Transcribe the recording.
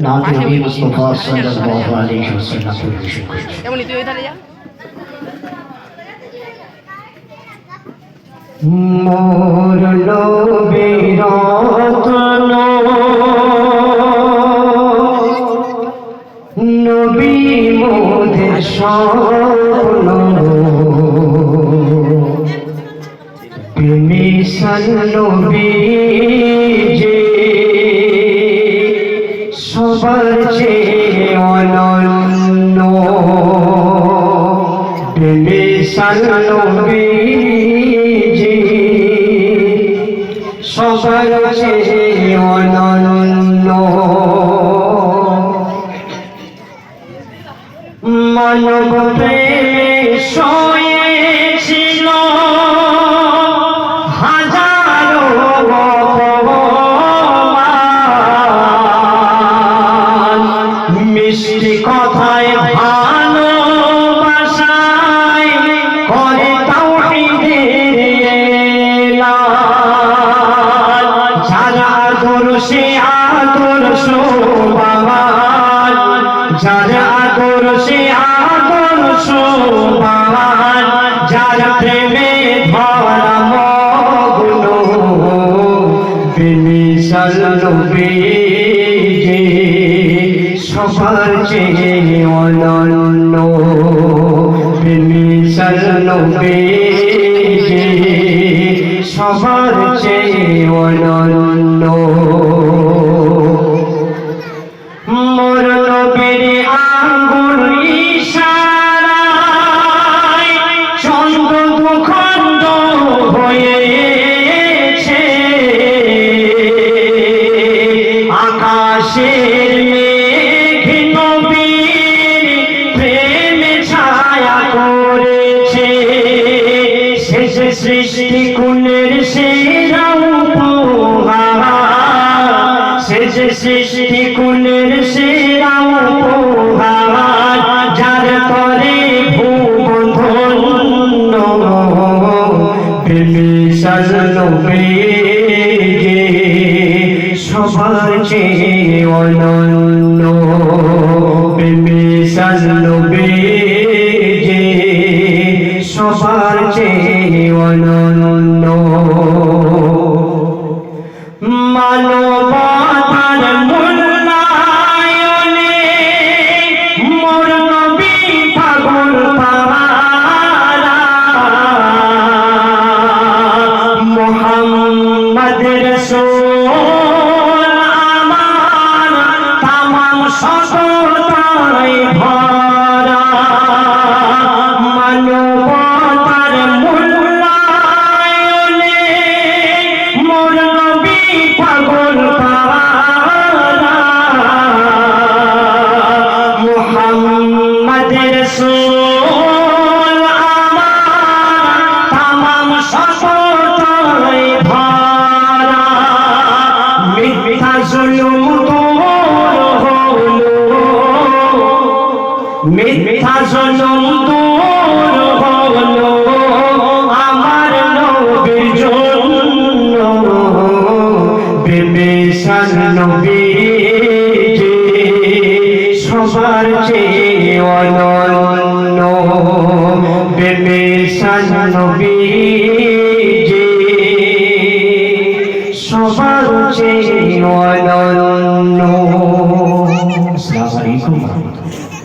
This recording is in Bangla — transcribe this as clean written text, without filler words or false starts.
नात नबी मुस्तफा सल्लल्लाहु अलैहि वसल्लम এমনি তুই ওইধারে যা मोर नबी रतन नबी मोদের স্বপ্ন মিশন নবী যে সবার চেয়ে অনন্য মিশন নবী যে সবার চেয়ে অনন্য মানব প্রেমে সয়েছিল হাজারো অপমান মিষ্টি কথায় ভালোবাসায় করে তাওহীদের এলান যারা আদর্শে আদর্শবান যারা আদর্শে আদর্শবান যার প্রেমে ধরা মগ্ন বিমিশাল নবী যে সবার চেয়ে অনন্য বিমিশাল নবী যে সবার চেয়ে অনন্য মোর নবীর আঙ্গুল ইশারায় চন্দ্র দুখণ্ড হয়েছে আকাশের মেঘ নবীর প্রেমে ছায়া করেছে শেষ সৃষ্টি কুলের সেরা উপহার শেষ সৃষ্টি কুলের সেরা উপহার যার তরে ভুবন ধন্য বিমিশাল নবী যে সবার চেয়ে অনন্য বিমিশাল নবী যে সবার চেয়ে অনন্য মানবতার মূল্যায়নে মোর নবী পাগল পারা মুহাম্মদ রাসূল আমার তামাম সততায় ভরা মানবতার মূল্যায়নে মোর নবী পাগল পারা মুহাম্মদ রাসূল আমার তামাম সততায় ভরা মিথ্যা জুলুম দূর হলো মিথ্যা জুলুম দূর হলো আমার নবীর জন্য বিমিশাল নবী যে সবার চেয়ে অনন্য বিমিশাল নবী যে সবার চেয়ে অনন্য। আসসালামু আলাইকুম।